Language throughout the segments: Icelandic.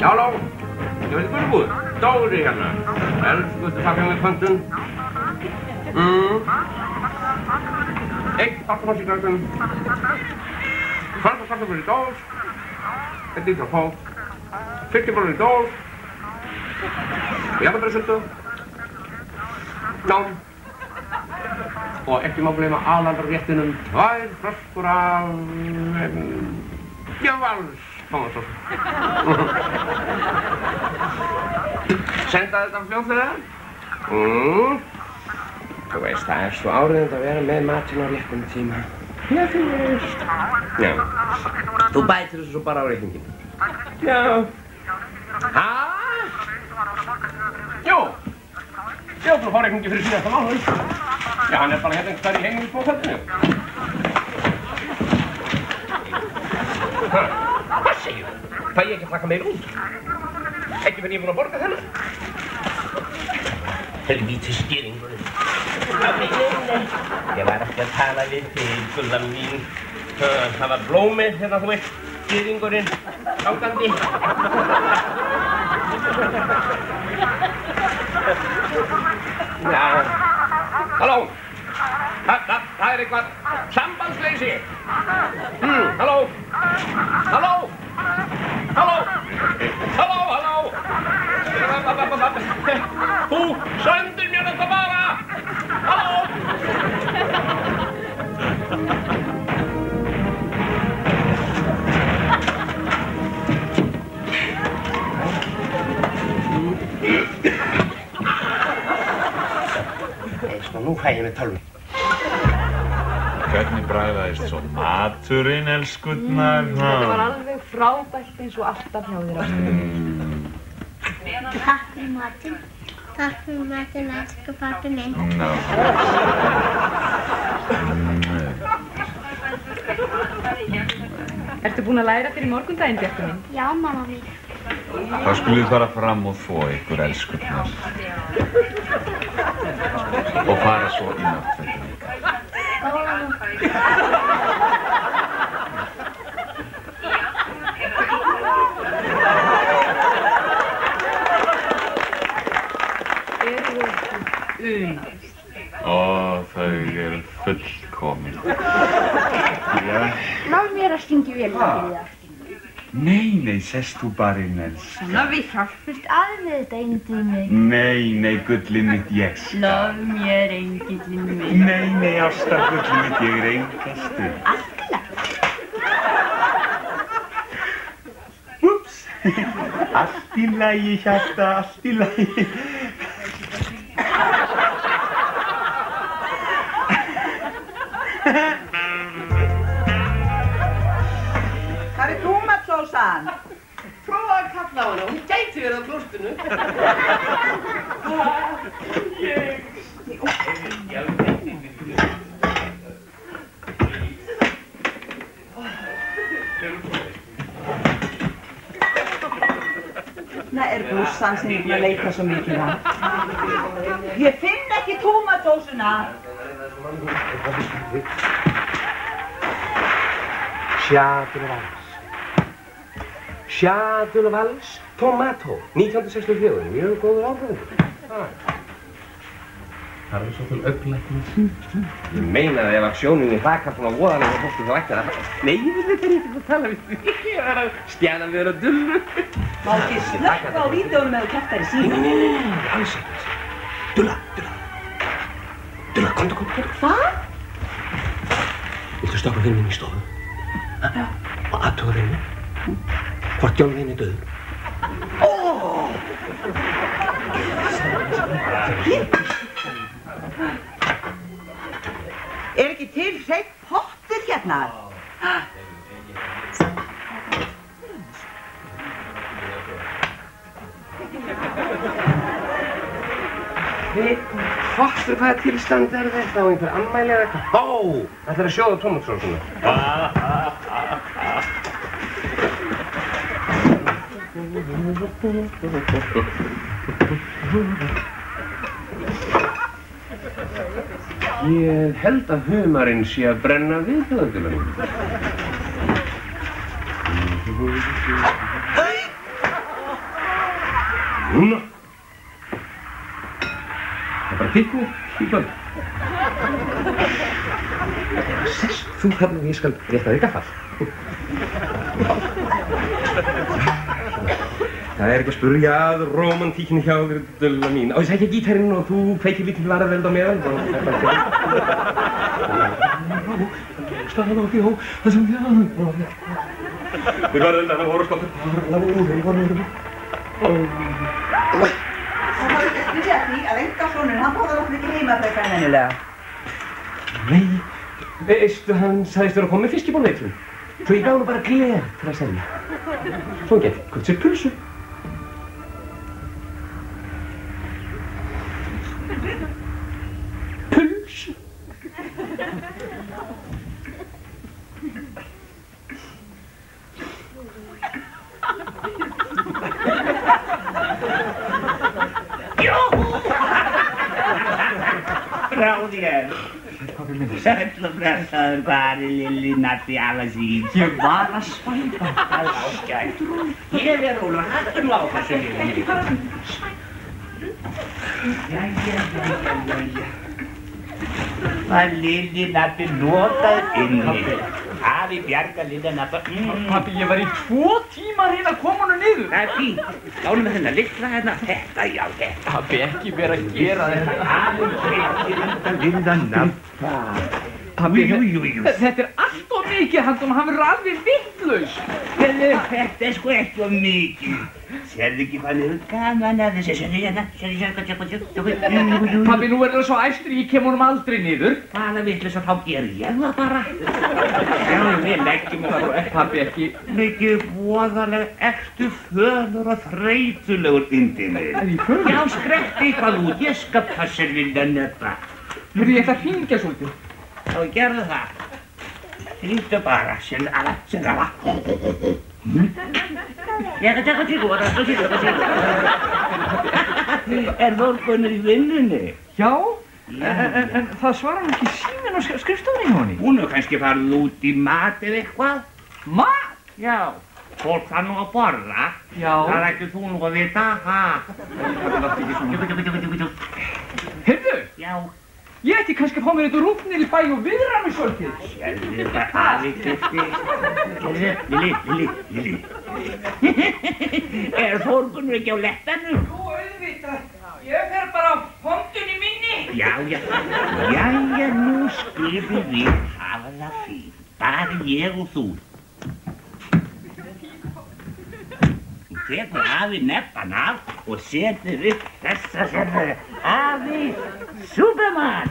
Hallå, jag vill gå ut. Dålig henne. Älskar du tacka med panten? Tack för musiklagen. Franska tackar för idag. Ett litet på. Fick för idag. Jag har presenterat. Någon. Och efter man blev med alla rätten tvär flaskor av Javals. Senda þetta fljóðlega? Þú veist, það svo áriðandi að vera með matinn á réttum tíma. Já, þú veist. Já. Þú bætir þessu svo bara á reikningin. Já. Hæ? Jú. Jú, þú fá reikningi fyrir síðasta mánuð. Já, hann bara hérna einhvers staðar í heimilisbókhaldinu. Hvað segir þú? Fæ ég ekki að taka meira út? Ekki fyrir ég búinn að borga þennan? Helvíti skýringurinn. Nei. Ég var ekki að tala við þig, gulla mín. Það var blómið hérna, þú veist, skýringurinn, gangandi. Já. Halló? Það eitthvað sambandsleysi. Halló? Halló? Halló? Halló, halló? Þú sendir mér þetta bara! Halló? Sko, nú fæ ég með tölvu. Hvernig bragðaðist svo maturinn, elskurnar? Þetta var alveg frábært eins og alltaf hjá þér, ástin. Takk fyrir matinn. Takk fyrir matinn, elsku pabbi minn. Ertu búin að læra fyrir morgundaginn, Bjartur minn? Já, mamma mín. Þá skulum við fara fram og þvo ykkur, elskurnar. Og fara svo í náttfötin. Ó, þau eru fullkomin. Já. Láð mér að syngja vel fyrir það. Nei, sest þú bara inn, elskar. Svona við hjálpumst að við þetta, engillinn minn. Nei, gullið mitt, ég skal. Láð mér, engillinn minn. Nei, ásta, gullið mitt, ég er engastur. Allt í lagi. Úps, allt í lagi, hjarta, allt í lagi. Það er tómatsósan. Prófa að kalla á hana, hún gæti verið á klostinu. Það er blússan sem ég er að leita svo mikið á. Ég finn ekki tómatsósuna. Sjadulvals Tomato, 1964, mjög góður áhrifin. Það er svo til augnlæknis. Ég meina að ef að sjóninni hrakar svona voðalega þá fólki þá ætti það. Nei, ég vil þetta ekki að tala við því. Ég var að stjana við þér að dullu. Má ekki slökka á vídeónu með kjaftar í síðan. Nei, alls ekkert. Dulla, komdu. Hvað? Viltu stoppa fyrir minn í stofu? Já. Og aðtuga reyni. Hvort John Wayne er döður. Er ekki til hreinn pottur hérna? Hreinn pottur, hvaða tilstand er þetta? Á einhver ammæli eða eitthvað? Ó! Það er að sjóða tómatsósuna. Ég held að humarinn sé að brenna við þjóðandilanum. Núna! Það er bara piknik í kvöld. Sest þú hérna og ég skal rétta þér gaffal. Það er ekki að spurja að romantíkinni hjá þér, dölla mín. Á, ég sækja gítarinn og þú kveikir lítið varðveld á meðan. Stað og bjó, það sem við Við varðveld að það voru skottur. Það var ekki að spyrja því að engasoninn, hann borðar okkur ekki heima frekar en venjulega. Nei, veistu, hann sagðist vera að koma með fiskibólveiklun. Svo ég gaf hann bara gler til að selja. Svo hann gett, hvort sér pulsu. Pulsu? Ráðið. Sæll og blessaður bari Lilli Natti Alasín. Ég var að svæfa. Það er áskætt. Ég er Ólafur, hættu nú á þessu Lilli. Jæja. Var Lilli Natti notað inni. Hafi bjarga Lilli Natti. Pabbi, ég var í 2 tíma að reyna að koma honum niður. Það er fínt. Gánum við hennar litla hérna. Þetta, já, þetta. Pabbi, ekki vera að gera þetta. Afi breytti þetta Lilli Natti. Pabbi, Jú. þetta er allt of mikið handum, hann verður alveg vitlaus. Þetta er sko ekki of mikið. Sérðu ekki hvað niður gaman að þessu, sérðu hérna, Pabbi, nú er það svo æstur, ég kem honum aldrei niður. Hvaða vitlaus þá ger ég það bara. Já, við leggjum það. Pabbi, ekki. Mikið voðalega ertu fölur og þreytulegur indi mig. Er ég fölur? Já, skretti eitthvað út, ég skal passa Lilli Netta. Hörru, ég ætla að hringja svolítið. Þá gerðu það. Hringdu bara, sérðu Er Þórgunnur í vinnunni? Já, en það svarar hann ekki síminn á skrifstofunni hjá henni. Hún er kannski farið út í mat eða eitthvað. Mat? Já, fólk þarf nú að borða. Já. Það ættir þú nú að vita, ha? Heyrðu, Já. ég ætti kannski að fá mér eitthvað rúknir í bæ og viðra mig svolítið. Sérðu hvað afi keypti. Lilli. Er Þórgunnur ekki á lettanum? Jú, auðvitað. Ég fer bara á pondunni minni. Jæja, nú skulum við hafa það fínt. Bara ég og þú. Tekur afi neppan af og setur upp þessa sérðu. Afi Superman!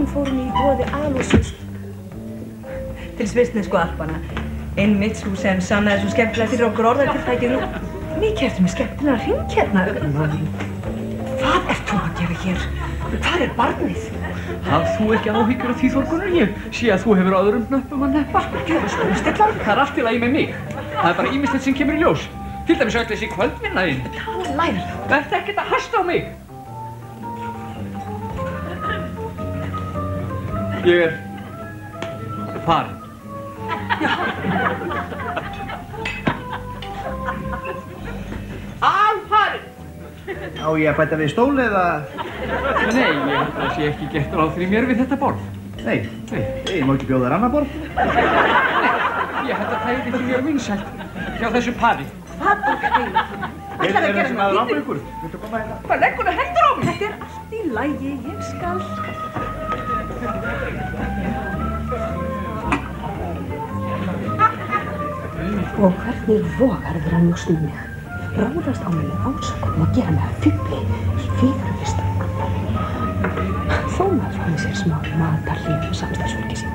Fórum í boði Alúsus til svissnesku Alpana. Einmitt svo sem sannaði svo skemmtilega fyrir okkur orðatiltækinu. Mikið ertu með skemmtilega hring hérna. Hvað ert þú að gera hér? Hvar er barnið? Haf þú ekki áhyggjur af því, Þórgunnur? Ég sé að þú hefur öðrum hnöppum að neppa. Gjörðu stillan. Það er allt í lagi með mig. Það er bara ýmislegt sem kemur í ljós. Til dæmis öll þessi kvöldvinna þín. Hvað lærir þú? Vertu ekkert að hasta á mig. Ég er farinn. Alfarinn! Á ég að bæta við stól eða? Nei, ég held að það sé ekki gert ráð fyrir mér við þetta borð. Nei, ég má ekki bjóða þér annað borð. Nei, ég held að það er ekki mjög vinsælt. hjá þessu pari. Hvað ok? Ætlar að gera maður á ykkur? Viltu koma hérna? Hvað leggur það hendur á mig? Þetta er allt í lagi, ég skal. Og hvernig vogar þeirra njósna mig? Ráðast á mig með ásökunum og gera mig að fugli í fyrirlista. Þó maður fái sér smá matarhlýjum samstarfsfólki sín.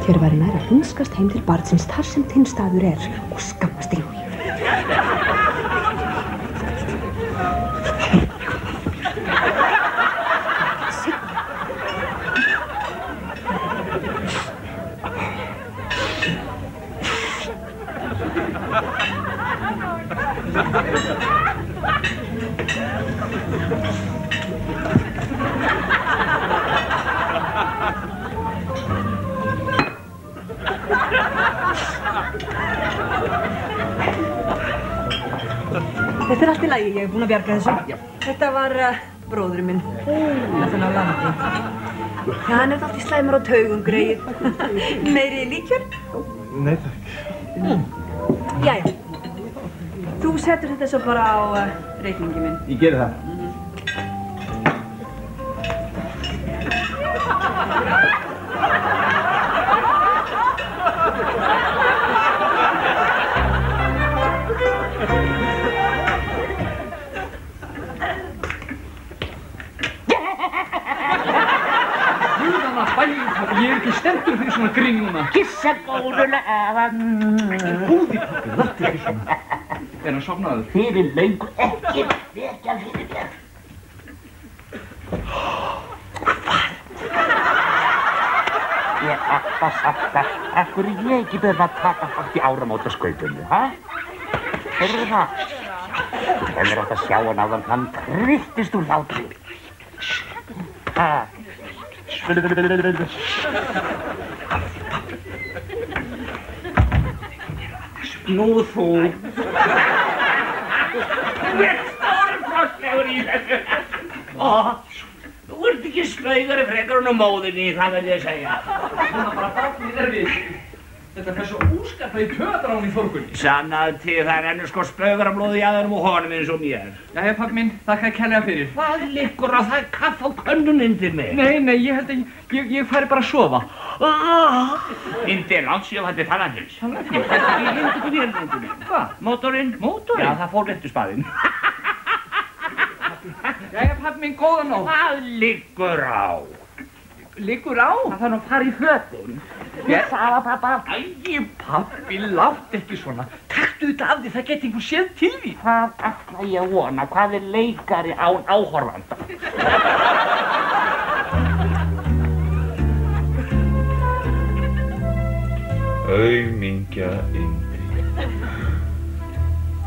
Þér væri nær að hlunskast heim til barnsins þar sem þinn staður er og skammast í húi. Þetta er allt í lagi, ég búin að bjarga þessu. Þetta var bróðurinn minn, þannig á landi. Hann er alltaf slæmur á taugum, greið. Meiri líkjör? Nei, takk. Jæja. Þú setur þetta svo bara á reikningi minn. Ég geri það. Ég er ekki stendur fyrir svona grín núna. Kissa góðulega. Góði pabbi, láttu ekki svona. Er hann sofnaður? Fyrir löngu ekki vekja fyrir mér. Ég ætla að sagt af hverju ég ekki beðið að taka þátt í áramótaskaupinu, ha? Heyrðu það? Þú hefur átt að sjá hann áðan, hann trylltist úr hlátri. Ha? Nú þú. Þú ert stórkostlegur í þessu. Þú ert ekki slaugari frekar en á móðinni, það verð ég að segja. Svona bara barnið er við. Þetta fer svo úskaplega í töðra hún í forgunni. Sannaðu til, það er ennur sko spaugaramlóð í aðerum og honum eins og mér. Jæja, pabbi minn, þakka ég kærlega fyrir. Hvað liggur á það kaffe á könnun til mig? Nei, ég held að ég færi bara að sofa. Hindi er langt síðan þetta er tannandils. Ég fætti ekki hindi til vélmyndinu. Hvað? Mótorinn? Mótorinn? Já, það fór réttuspaðinn. Jæja, pabbi minn, góða nótt. Hvað liggur á? Liggur á? Það þarf nú að fara í fötin. Ég sagði að pappa. Æi, pabbi, látt ekki svona. Taktu þetta af því, það geti einhver séð til því. Hvað ætla ég að vona? Hvað er leikari án áhorfanda? Aumingja Indi.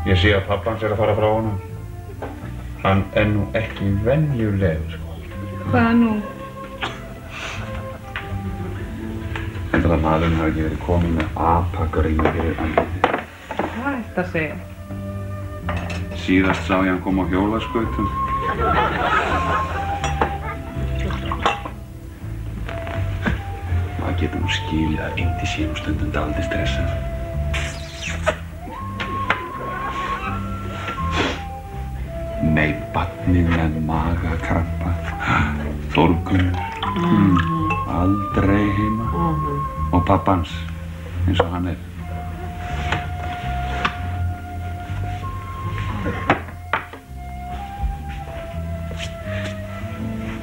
Ég sé að pappans er að fara frá honum. Hann er nú ekki venjulegur, sko. Hvað nú? Heldur að maðurinn hafi ekki verið kominn með apagrími fyrir andlitið. Hvað er þetta að segja? Síðast sá ég hann koma á hjólaskautum. Maður getur nú skilið að Indi sé nú stundum dálítið stressað. Nei, barnið með magakrampa. Þórgunnur. Aldrei heima. Og pappans, eins og hann er.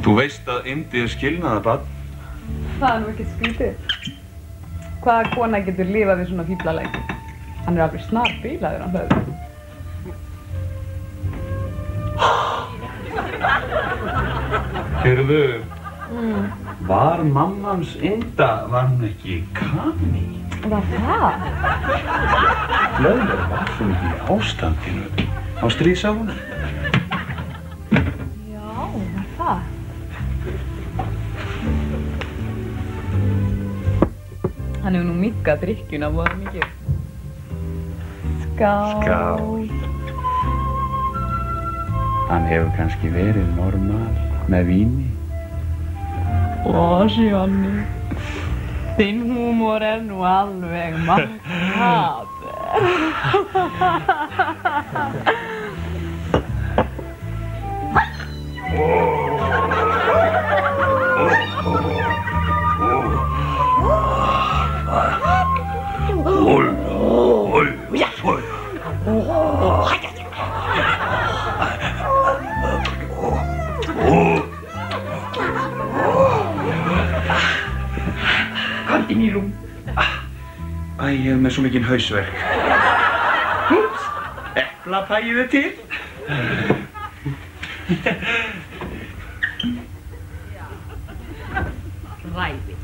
Þú veist að Indi er skilnaðarbarn. Það er nú ekkert skrítið. Hvaða kona getur lifað við svona fíblalæk? Hann er alveg snar bílaður, hann höfður. Heyrðu, var mammans Inda, var hún ekki Kami? Var það? Hlöðver var svo mikið í ástandinu á stríðsáfunum. Já, var það? Hann hefur nú minkað drykkjuna voða mikið. Skál. Hann hefur kannski verið normal með víni. Ó, Sjóni. Þinn húmor er nú alveg makaber. Kom inn í rúm. Æ, ég hef með svo mikinn hausverk. Húps, eplapæið er til. Rævill.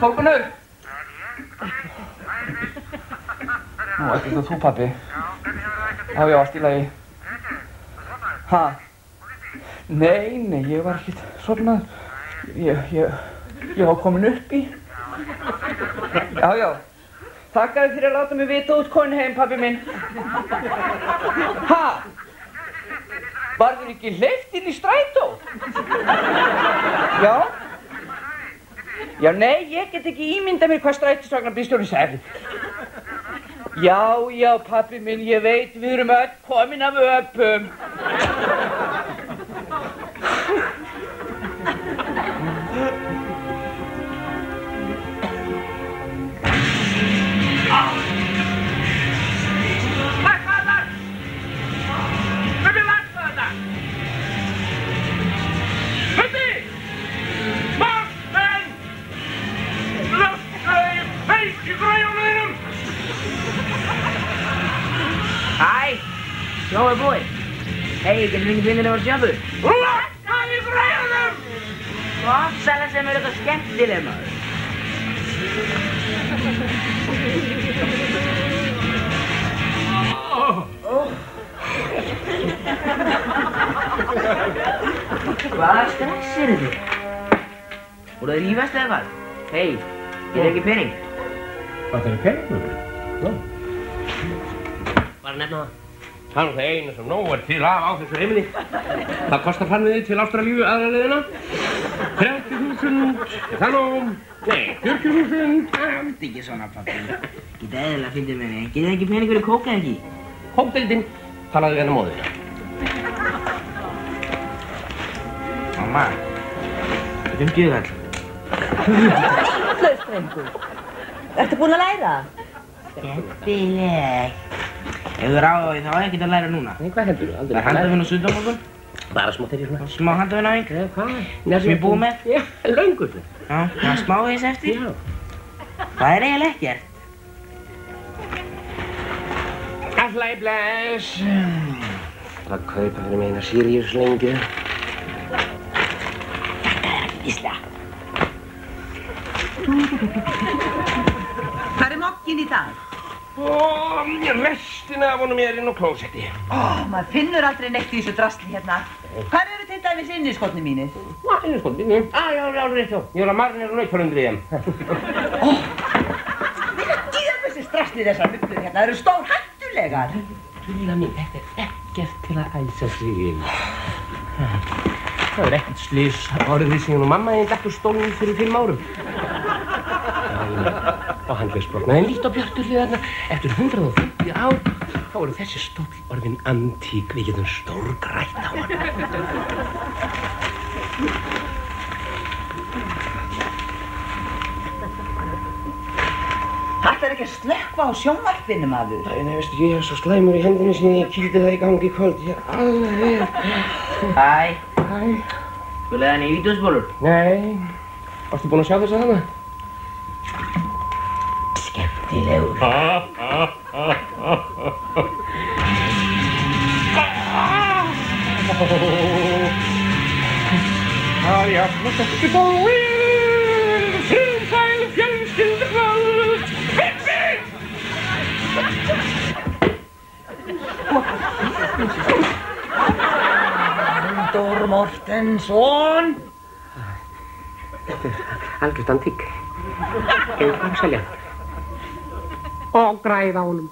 Þórgunnur! Nú, ætti þetta þú, pabbi? Já, allt í lagi. Ha? Nei, ég var ekkert sofnaður. Ég var komin upp í. Já. Þakka þér fyrir að láta mig vita út komin heim, pabbi minn. Ha? Var þér ekki hleypt inn í strætó? Já? Já, nei, ég get ekki ímyndað mér hvað strætisvagnarbílstjórinn sagði. Já, pabbi minn, ég veit, við erum öll komin af öpum. Læknaðar! Bubbi, læknaðar! Bubbi! Martin! Löfstæði feik í græjunum! Hæ, sjáu búi. Hei, getur fengið fingrinn á sjáfu? Læknaði í græjunum! Rosalega sem er eitthvað skemmtileg, maður. Hvað stressir þið? Voru það rífast eða hvað? Hei, er ekki pening? Hvað er peningur? Já. Bara nefna það. Það er nú það eina sem nóg er til af á þessu heimili. Það kostar farmiðið til Ástralíu aðra leiðina. 30.000, er það nóg? Nei, 40.000. Allt ekki svona, pappi. Geta eðlilega fyndið með mig. Getið ekki pening fyrir kók eða ekki? Kókdeildin, talaðu við hennar móðina. Mamma, þetta er gjöðall. Hlaust, drengur. Ertu búinn að læra? Skemmtileg. Ef þú er á því, þá er ekkert að læra núna. Nei, hvað heldur þú? Það er handafinn á sundarmorgun. Bara smá þeirri svona. Smá handafinnæfing. Hvað? Sem ég búið með. Já, löngu svona. Já, það er smá þess eftir. Já. Það er eiginlega ekkert. Alla í bless. Það kaupa fyrir mig eina Sirius-lengju. Ísla. Hvað er mokkinn í dag? Restina af honum er inn á klósetti. Maður finnur aldrei neitt í þessu drasli hérna. Hvar eru til dæmis inniskotni mínir? Inniskotni mínir? Já, rétt þá. Ég vil að marnir og nautfjörundur í þeim. Þetta dýrfessis drasli þessar mullur hérna, það eru stór hættulegar. Tulla mín, þetta er ekkert til að æsa sig inn. Það ekkert slys orðið síðan og mamma þín datt úr stólnum fyrir 5 árum. Og handleggsbrotnaði en lítt á bjarturlið þarna. Eftir 150 ár þá voru þessi stóll orðin antík. Við getum stórgrætt á hann. Ætlar ekki að slökkva á sjónvarpinu, maður? Nei, veistu, ég svo slæmur í hendinni sem ég kýldi það í gangi í kvöld. Ég alveg verið. Hæ. Hæ. Spilaði hann í vídeospólur? Nei. Varstu búinn að sjá þessa þarna? Skemmtilegur. Já, þetta ekki búinn. Friðsæl fjölskyldukvöld. Halldór Mortensson. Þetta algjört antík. Eigum að selja. Og græða á honum.